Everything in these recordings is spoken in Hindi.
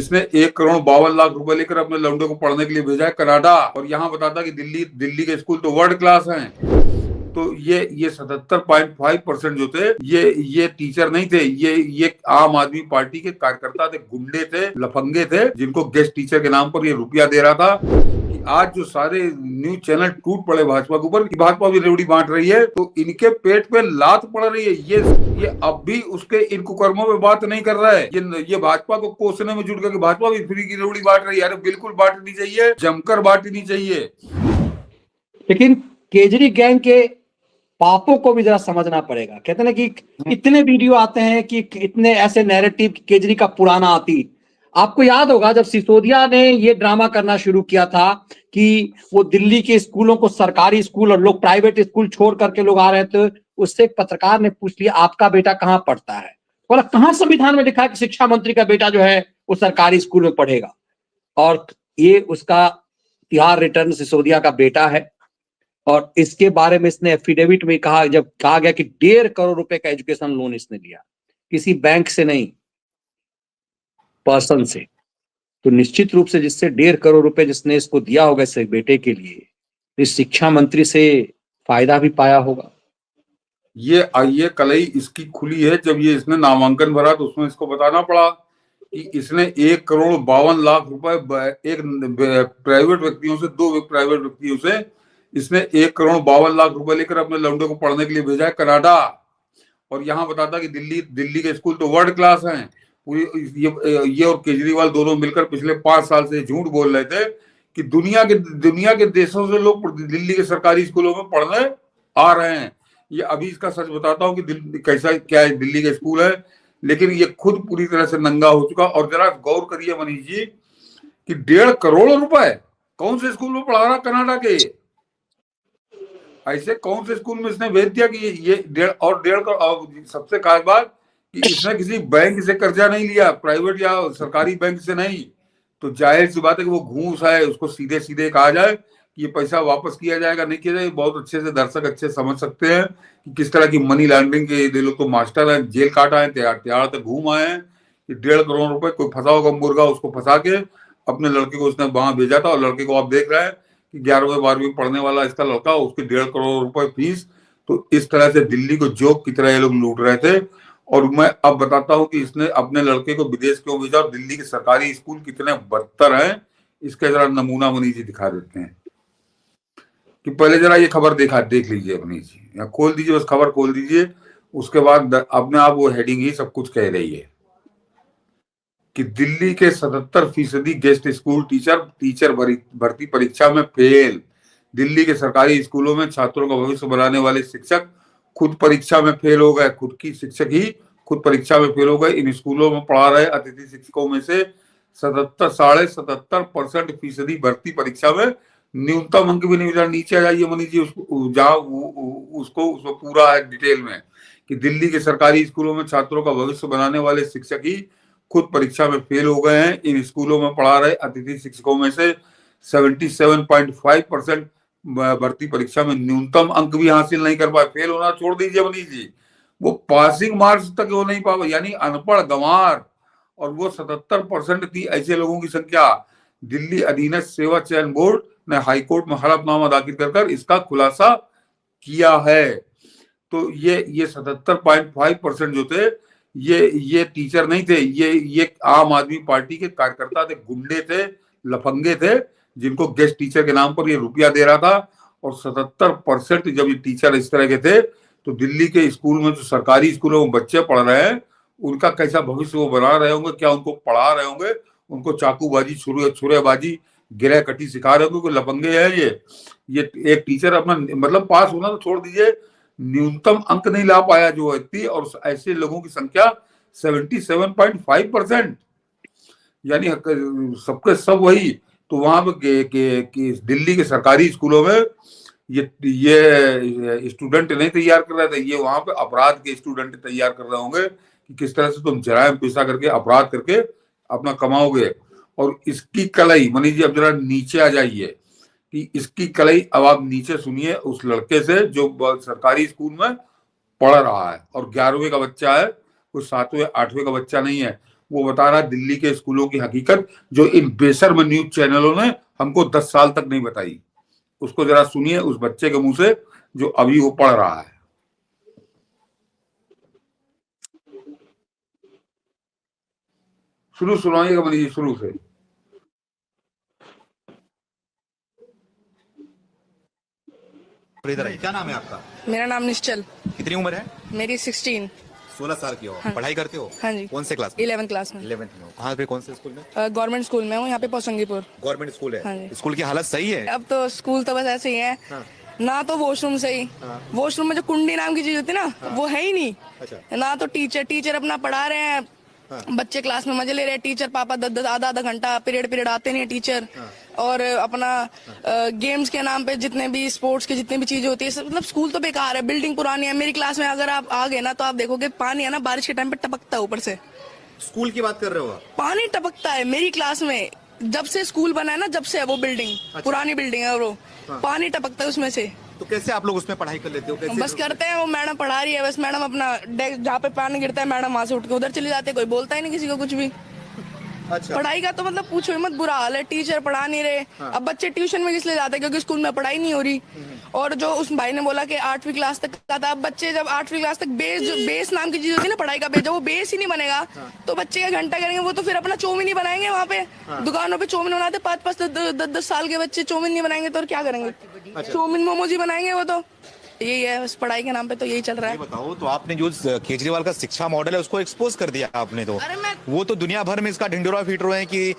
इसने 1,52,00,000 रुपए लेकर अपने लौंडे को पढ़ने के लिए भेजा है कनाडा, और यहाँ बताता कि दिल्ली के स्कूल तो वर्ल्ड क्लास हैं। तो ये 77.5% जो थे ये टीचर नहीं थे, ये आम आदमी पार्टी के कार्यकर्ता थे, गुंडे थे, लफंगे थे, जिनको गेस्ट टीचर के नाम पर ये रुपया दे रहा था। कि आज जो सारे न्यूज चैनल टूट पड़े भाजपा के ऊपर, भाजपा भी रेवड़ी बांट रही है, तो इनके पेट पे लात पड़ रही है। ये अब भी उसके इन कुकर्मों में बात नहीं कर रहा है। ये भाजपा को कोसने में जुट गया कि भाजपा भी फ्री की रेवड़ी बांट रही है। अरे बिल्कुल बांटनी चाहिए, जमकर बांटनी चाहिए। लेकिन केजरी गैंग के पापों को भी जरा समझना पड़ेगा। कहते ना कि इतने वीडियो आते हैं कि इतने ऐसे नैरेटिव केजरी का पुराना अतीत। आपको याद होगा जब सिसोदिया ने ये ड्रामा करना शुरू किया था कि वो दिल्ली के स्कूलों को सरकारी स्कूल और लोग प्राइवेट स्कूल छोड़ करके लोग आ रहे थे, उससे एक पत्रकार ने पूछ लिया आपका बेटा कहाँ पढ़ता है? बोला कहाँ संविधान में लिखा है कि शिक्षा मंत्री का बेटा जो है वो सरकारी स्कूल में पढ़ेगा? और ये उसका तिहार रिटर्न सिसोदिया का बेटा है। और इसके बारे में इसने एफिडेविट में कहा, जब कहा गया कि 1.5 करोड़ रुपए का एजुकेशन लोन इसने लिया, किसी बैंक से नहीं, पर्सन से। तो निश्चित रूप से जिससे 1.5 करोड़ रुपए जिसने इसको दिया होगा इससे बेटे के लिए, इस शिक्षा मंत्री से फायदा भी पाया होगा। ये कलई इसकी खुली है। जब ये इसने नामांकन भरा तो उसमें इसको बताना पड़ा कि इसने 1,52,00,000 रुपए एक प्राइवेट व्यक्तियों से, 2 प्राइवेट व्यक्तियों से इसने 1,52,00,000 रुपए लेकर अपने लौंडे को पढ़ने के लिए भेजा है कनाडा, और यहाँ बताता कि दिल्ली के स्कूल तो वर्ल्ड क्लास हैं। पूरी ये और केजरीवाल दोनों मिलकर पिछले 5 साल से झूठ बोल रहे थे कि दुनिया के देशों से लोग दिल्ली के सरकारी स्कूलों में पढ़ने आ रहे हैं। ये अभी इसका सच बताता हूँ कि कैसा क्या दिल्ली के स्कूल है, लेकिन ये खुद पूरी तरह से नंगा हो चुका। और जरा गौर करिए मनीष जी कि 1.5 करोड़ रुपए कौन से स्कूल में पढ़ा रहा कनाडा के? ऐसे कौन से स्कूल में इसने भेज दिया कि ये 1.5 करोड़। सबसे खास बात कि इसने किसी बैंक से कर्जा नहीं लिया, प्राइवेट या सरकारी बैंक से नहीं। तो जाहिर सी बात है कि वो घूस है, उसको सीधे सीधे कहा जाए कि ये पैसा वापस किया जाएगा नहीं किया जाएगा। बहुत अच्छे से दर्शक अच्छे समझ सकते हैं कि किस तरह की मनी लॉन्ड्रिंग के ये लोग तो मास्टर हैं, जेल काटा है, त्यार तक घूम आए हैं। कि 1.5 करोड़ रुपए कोई फंसा होगा मुर्गा, उसको फंसा के अपने लड़के को उसने वहां भेजा था। और लड़के को आप देख रहे हैं कि 11वीं 12वीं पढ़ने वाला इसका लड़का, उसकी 1.5 करोड़ रुपए फीस। तो इस तरह से दिल्ली को जोक की तरह ये लोग लूट रहे थे। और मैं अब बताता हूं कि इसने अपने लड़के को विदेश क्यों भेजा और दिल्ली के सरकारी स्कूल कितने बदतर हैं, इसका जरा नमूना मनीष जी दिखा देते हैं। कि पहले जरा ये खबर देख लीजिए मनीष जी, या खोल दीजिए, बस खबर खोल दीजिए। उसके बाद अपने आप वो हेडिंग ही सब कुछ कह रही है कि दिल्ली के 77% गेस्ट स्कूल टीचर भर्ती परीक्षा में फेल। दिल्ली के सरकारी स्कूलों में छात्रों का भविष्य बनाने वाले शिक्षक खुद परीक्षा में फेल हो गए। खुद की शिक्षक ही खुद परीक्षा में फेल हो गए। इन स्कूलों में पढ़ा रहे अतिथि शिक्षकों में से 77.5% भर्ती परीक्षा में न्यूनतम अंक भी नहीं मिला। नीचे आ जाइए मनीष जी, उसको पूरा है डिटेल में कि दिल्ली के सरकारी स्कूलों में छात्रों का भविष्य बनाने वाले शिक्षक ही खुद परीक्षा में फेल हो गए हैं। इन स्कूलों में पढ़ा रहे अतिथि शिक्षकों में से 77.5% भर्ती परीक्षा में न्यूनतम अंक भी हासिल नहीं कर पाए। फेल होना छोड़ दीजिए मनीष जी, वो पासिंग मार्क्स तक वो नहीं पा, यानी अनपढ़ गंवार। और वो 77% थी ऐसे लोगों की संख्या। दिल्ली अधीनस्थ सेवा चयन बोर्ड ने हाईकोर्ट में हलफनामा दाखिल कर इसका खुलासा किया है। तो ये 77.5% जो थे ये टीचर नहीं थे, ये आम आदमी पार्टी के कार्यकर्ता थे, गुंडे थे, लफंगे थे, जिनको गेस्ट टीचर के नाम पर ये रुपया दे रहा था। और 77% जब ये टीचर इस तरह के थे तो दिल्ली के स्कूल में, जो सरकारी स्कूलों में बच्चे पढ़ रहे हैं, उनका कैसा भविष्य वो बना रहे होंगे, क्या उनको पढ़ा रहे होंगे, उनको चाकूबाजी, छुरेबाजी, गिरह कटी सिखा रहे होंगे। कोई लफंगे है ये एक टीचर अपना मतलब पास होना तो छोड़ दीजिए, न्यूनतम अंक नहीं ला पाया जो व्यक्ति। और ऐसे लोगों की संख्या 77.5%, यानी सबके सब वही। तो वहां पे दिल्ली के सरकारी स्कूलों में ये स्टूडेंट नहीं तैयार कर रहे थे, ये वहां पे अपराध के स्टूडेंट तैयार कर रहे होंगे कि किस तरह से तुम जराइम पेशा करके अपराध करके अपना कमाओगे। और इसकी कलई मनीष जी, अब जरा नीचे आ जाइए कि इसकी कलई अब आप नीचे सुनिए उस लड़के से जो सरकारी स्कूल में पढ़ रहा है और 11वीं का बच्चा है, कोई 7वें 8वें का बच्चा नहीं है। वो बता रहा है दिल्ली के स्कूलों की हकीकत, जो इन बेशर्म न्यूज चैनलों ने हमको 10 साल तक नहीं बताई। उसको जरा सुनिए उस बच्चे के मुंह से जो अभी वो पढ़ रहा है। शुरू सुनाइएगा मनीष जी, शुरू से। इधर आइए। क्या नाम है आपका? मेरा नाम निश्चल। कितनी उम्र है? मेरी 16। 16 साल की हो। हाँ। पढ़ाई करते हो? हाँ जी। कौन से क्लास में? 11th क्लास में। 11th में हो। कहाँ पे, कौन से स्कूल में? गवर्नमेंट स्कूल में हूँ, यहाँ पे पोसंगीपुर। गवर्नमेंट स्कूल हाँ है। जी। स्कूल की हालत सही है? अब तो स्कूल तो बस ऐसे ही है। हाँ। ना तो वॉशरूम सही, वॉशरूम में जो कुंडी नाम की चीज होती है ना, वो है ही नहीं। अच्छा। ना तो टीचर अपना पढ़ा रहे हैं, बच्चे क्लास में मजे ले रहे हैं। टीचर पापा 10 आधा घंटा पीरियड आते नहीं है टीचर। और अपना गेम्स के नाम पे जितने भी स्पोर्ट्स की जितनी भी चीजें होती है मतलब स्कूल तो बेकार है। बिल्डिंग पुरानी है। मेरी क्लास में अगर आप आ गए ना तो आप देखोगे पानी है ना बारिश के टाइम पे टपकता है ऊपर से। स्कूल की बात कर रहे हो आप? पानी टपकता है मेरी क्लास में। जब से स्कूल बना है ना, जब से है वो बिल्डिंग। अच्छा। पुरानी बिल्डिंग है वो। पानी टपकता है उसमें से। तो कैसे आप लोग उसमें पढ़ाई कर लेते हो? कैसे? बस करते हैं, वो मैडम पढ़ा रही है, बस मैडम अपना जहाँ पे पानी गिरता है मैडम वहां से उठ के उधर चली जाती है। कोई बोलता ही नहीं किसी को कुछ भी। अच्छा। पढ़ाई का तो मतलब पूछो ही मत, बुरा हाल है। टीचर पढ़ा नहीं रहे। अब बच्चे ट्यूशन में किस लिए जाते हैं? क्योंकि स्कूल में पढ़ाई नहीं हो रही। और जो उस भाई ने बोला कि 8वीं क्लास तक का था, अब बच्चे जब 8वीं क्लास तक बेस नाम की चीज होती है ना पढ़ाई का बेस, जब वो बेस ही नहीं बनेगा तो बच्चे का घंटा करेंगे। वो तो फिर अपना चौमिन ही बनाएंगे वहाँ पे। दुकानों पे चौमिन बनाते 5-5 10 साल के बच्चे चौमिन नहीं बनाएंगे तो और क्या करेंगे? चौमिन मोमोज ही बनाएंगे वो तो। यही है बस, पढ़ाई के नाम पे तो यही चल रहा है। बताओ, तो आपने जो केजरीवाल का शिक्षा मॉडल है उसको एक्सपोज कर दिया आपने। तो अरे मैं वो तो दुनिया भर में इसका ढिंडोरा पीट रहे हैं कि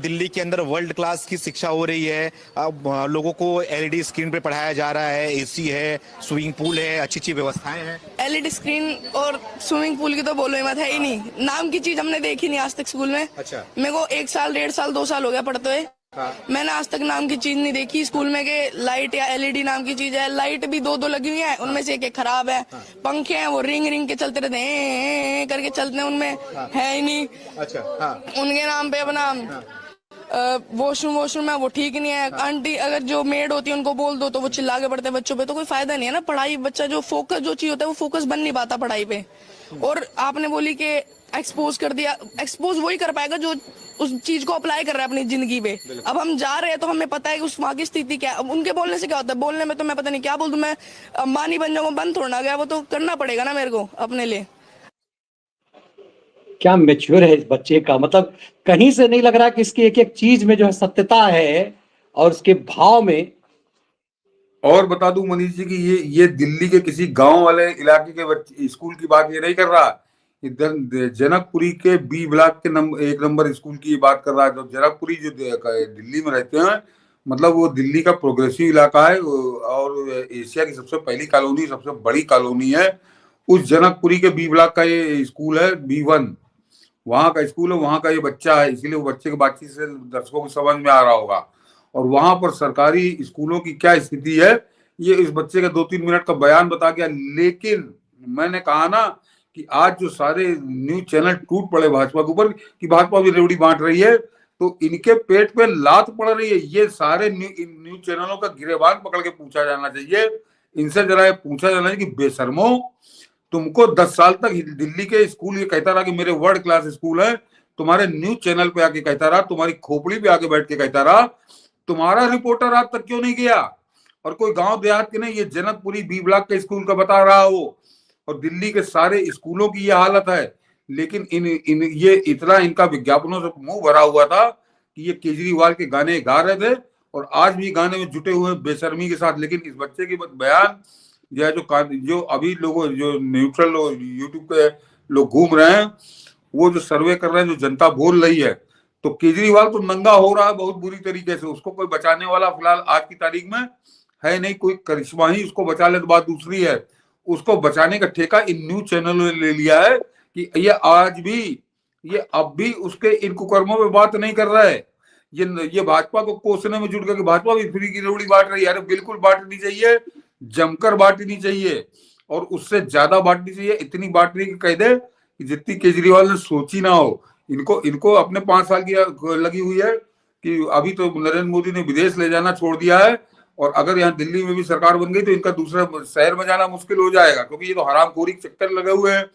दिल्ली के अंदर वर्ल्ड क्लास की शिक्षा हो रही है। अब लोगों को एलईडी स्क्रीन पे पढ़ाया जा रहा है, एसी है, स्विमिंग पूल है, अच्छी अच्छी व्यवस्थाएं हैं। एलईडी स्क्रीन और स्विमिंग पूल की तो बोलो ही मत, है ही नहीं। नाम की चीज हमने देखी नहीं आज तक स्कूल में। अच्छा। मेरे को 1 साल 1.5 साल 2 साल हो गया पढ़ते हुए। मैंने आज तक नाम की चीज नहीं देखी स्कूल में के लाइट या एलईडी नाम की चीज है। लाइट भी 2 लगी हुई है, उनमें से एक खराब है। पंखे हैं वो रिंग के चलते रहते हैं, करके चलते हैं, उनमें है ही नहीं। अच्छा। हाँ। उनके नाम पे अपना वॉशरूम है वो ठीक नहीं है। आंटी अगर जो मेड होती है उनको बोल दो तो वो चिल्ला के पड़ते हैं बच्चों पे, तो कोई फायदा नहीं है ना। पढ़ाई बच्चा जो फोकस जो चीज होता है वो फोकस बन नहीं पाता पढ़ाई पे। और आपने बोली कि एक्सपोज कर दिया, एक्सपोज वही कर पाएगा जो उस चीज को अप्लाई कर रहा है अपनी जिंदगी पे। अब हम जा रहे हैं तो हमें पता है कि उस वहाँ की स्थिति क्या है। अब उनके बोलने से क्या होता है? बोलने में तो मैं पता नहीं क्या बोल दूं, मैं अंबानी बन जाऊंगा, बंद थोड़ा गया, वो तो करना पड़ेगा ना मेरे को अपने लिए। क्या मेच्योर है इस बच्चे का, मतलब कहीं से नहीं लग रहा कि इसकी एक एक चीज में जो है सत्यता है और उसके भाव में। और बता दूं मनीष जी कि ये दिल्ली के किसी गांव वाले इलाके के बच्चे स्कूल की बात ये नहीं कर रहा। इधर जनकपुरी के बी ब्लॉक के 1 नंबर स्कूल की बात कर रहा है। जो जनकपुरी जो दिल्ली में रहते हैं, मतलब वो दिल्ली का प्रोग्रेसिव इलाका है और एशिया की सबसे पहली कॉलोनी, सबसे बड़ी कॉलोनी है। उस जनकपुरी के बी ब्लॉक का ये स्कूल है, B1 वहां का स्कूल है, वहां का ये बच्चा है। इसीलिए वो बच्चे की बातचीत से दर्शकों को समझ में आ रहा होगा। और वहां पर सरकारी स्कूलों की क्या स्थिति है ये इस बच्चे का 2-3 मिनट का बयान बता गया। लेकिन मैंने कहा ना कि आज जो सारे न्यूज चैनल टूट पड़े भाजपा के ऊपर कि भाजपा भी रेवड़ी बांट रही है, तो इनके पेट पे लात पड़ रही है। ये सारे न्यूज चैनलों का गिरेबान पकड़ के पूछा जाना चाहिए। इनसे जरा ये पूछा जाना चाहिए कि बेशर्मो, तुमको 10 साल तक दिल्ली के स्कूल ये कहता रहा कि मेरे वर्ल्ड क्लास स्कूल है, तुम्हारे न्यूज चैनल पे आके कहता रहा, तुम्हारी खोपड़ी पे आके बैठ के कहता रहा, तुम्हारा रिपोर्टर आज तक क्यों नहीं गया? और कोई गांव देहात के नहीं, ये जनकपुरी बी ब्लॉक के स्कूल का बता रहा हो। और दिल्ली के सारे स्कूलों की ये हालत है। लेकिन ये इतना इनका विज्ञापनों से मुंह भरा हुआ था कि ये केजरीवाल के गाने गा रहे थे और आज भी गाने में जुटे हुए बेशर्मी के साथ। लेकिन इस बच्चे के बयान जो अभी लोगों जो न्यूट्रल यूट्यूब पे लोग घूम रहे हैं, वो जो सर्वे कर रहे हैं, जो जनता बोल रही है, तो केजरीवाल तो नंगा हो रहा है बहुत बुरी तरीके से। उसको कोई बचाने वाला फिलहाल आज की तारीख में है नहीं। कोई करिश्मा ही उसको बचा ले तो बात दूसरी है। उसको बचाने का ठेका इन न्यूज चैनलों ने ले लिया है कि ये अब भी उसके इन कुकर्मों में बात नहीं कर रहा है। ये भाजपा को कोसने में जुट गया कि भाजपा भी फ्री की रेवड़ी बांट रही है। अरे बिल्कुल बांटनी चाहिए, जमकर बांटनी चाहिए और उससे ज्यादा बांटनी चाहिए। इतनी बांटने की कह दे कि जितनी केजरीवाल ने सोची ना हो। इनको अपने 5 साल की लगी हुई है कि अभी तो नरेंद्र मोदी ने विदेश ले जाना छोड़ दिया है और अगर यहाँ दिल्ली में भी सरकार बन गई तो इनका दूसरे शहर में जाना मुश्किल हो जाएगा, क्योंकि ये तो हरामखोरी के चक्कर लगे हुए हैं।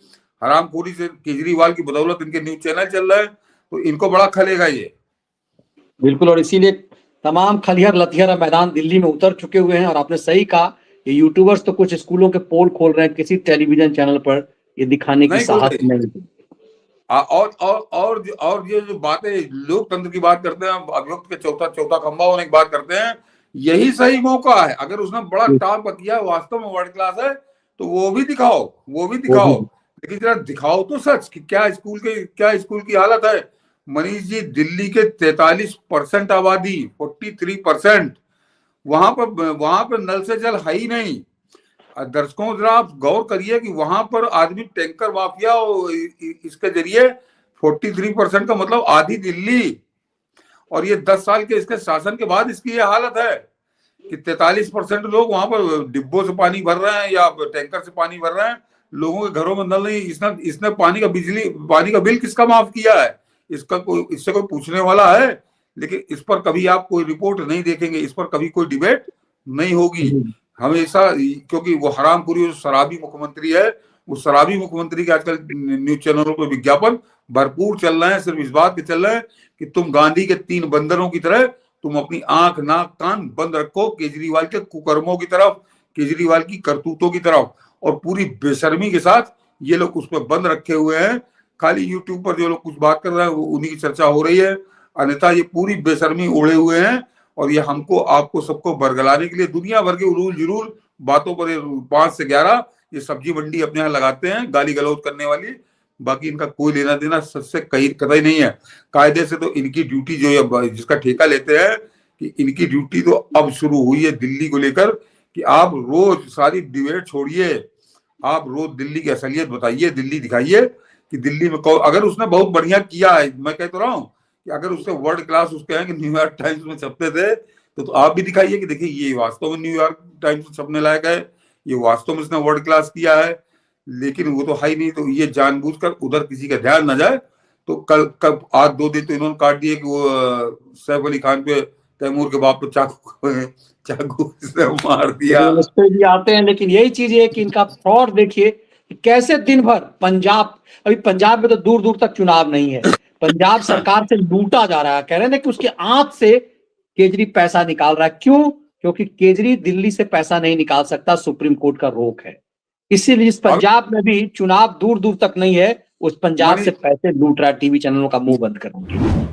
हरामखोरी से केजरीवाल की बदौलत इनके न्यूज चैनल चल रहे हैं, तो इनको बड़ा खलेगा ये। बिल्कुल, और इसीलिए तमाम खलिहर लथिहर मैदान दिल्ली में उतर चुके हुए हैं। और आपने सही कहा, ये यूट्यूबर्स तो कुछ स्कूलों के पोल खोल रहे हैं, किसी टेलीविजन चैनल पर ये दिखाने की नहीं साहस खोल नहीं। और ये जो बातें लोकतंत्र की बात करते हैं, अभियुक्त के चौथा खंभा होने की बात करते हैं, यही सही मौका है। अगर उसने बड़ा टाप किया, वास्तव में वर्ल्ड क्लास है, तो वो भी दिखाओ। लेकिन जरा दिखाओ तो सच कि क्या स्कूल की हालत है। मनीष जी, दिल्ली के 43% आबादी, 43%, वहां पर नल से जल है ही नहीं। दर्शकों, जरा आप गौर करिए कि वहां पर आदमी टैंकर माफिया और इसके जरिए 43% का मतलब आधी दिल्ली, और ये 10 साल के इसके शासन के बाद इसकी ये हालत है कि 43% लोग वहां पर डिब्बों से पानी भर रहे हैं या टैंकर से पानी भर रहे हैं। लोगों के घरों में नल नहीं। इसने पानी का बिल किसका माफ किया है? इससे कोई पूछने वाला है? लेकिन इस पर कभी आप कोई रिपोर्ट नहीं देखेंगे, इस पर कभी कोई डिबेट नहीं होगी हमेशा, क्योंकि वो हरामखोरी शराबी मुख्यमंत्री है। उस शराबी मुख्यमंत्री के आजकल न्यूज चैनलों पर विज्ञापन भरपूर चल रहे हैं, सिर्फ इस बात के चल रहे हैं कि तुम गांधी के 3 बंदरों की तरह तुम अपनी आंख नाक कान बंद रखो केजरीवाल के कुकर्मों की तरफ, केजरीवाल की करतूतों की तरफ। और पूरी बेशर्मी के साथ ये लोग उस पर बंद रखे हुए हैं। खाली यूट्यूब पर जो लोग कुछ बात कर रहे हैं उन्हीं की चर्चा हो रही है, अन्यथा ये पूरी बेशर्मी ओढ़े हुए हैं। और ये हमको आपको सबको बरगलाने के लिए दुनिया भर के उलूल जुलूल बातों पर 5 से 11 ये सब्जी मंडी अपने यहाँ लगाते हैं, गाली गलौज करने वाली। बाकी इनका कोई लेना देना सच से कतई नहीं है। कायदे से तो इनकी ड्यूटी जो है, जिसका ठेका लेते हैं, कि इनकी ड्यूटी तो अब शुरू हुई है दिल्ली को लेकर कि आप रोज सारी डिबेट छोड़िए, आप रोज दिल्ली की असलियत बताइए, दिल्ली दिखाइए कि दिल्ली में अगर उसने बहुत बढ़िया किया है। मैं कह तो रहा हूँ कि अगर उससे वर्ल्ड क्लास उसके हैं कि न्यूयॉर्क टाइम्स में छपते थे, तो आप भी दिखाइए कि देखिए ये वास्तव में न्यूयॉर्क टाइम्स में छपने लायक है, ये वास्तव में इसने वर्ल्ड क्लास किया है। लेकिन वो तो है ही नहीं। तो ये जानबूझकर उधर किसी का ध्यान न जाए। तो कल आज 2 दिन तो इन्होंने काट दिए कि वो सैफ अली खान पे, तैमूर के बाप पे चाकू से मार दिया। उस पे भी आते हैं, लेकिन यही चीज है कि इनका फ्रॉड देखिए कैसे दिन भर अभी पंजाब में तो दूर दूर तक चुनाव नहीं है, पंजाब सरकार से लूटा जा रहा है। कह रहे हैं कि उसके आंत से केजरी पैसा निकाल रहा है। क्यों? क्योंकि केजरी दिल्ली से पैसा नहीं निकाल सकता, सुप्रीम कोर्ट का रोक है। इसीलिए इस पंजाब में भी चुनाव दूर दूर तक नहीं है, उस पंजाब से पैसे लूट रहा है टीवी चैनलों का मुंह बंद करने के लिए।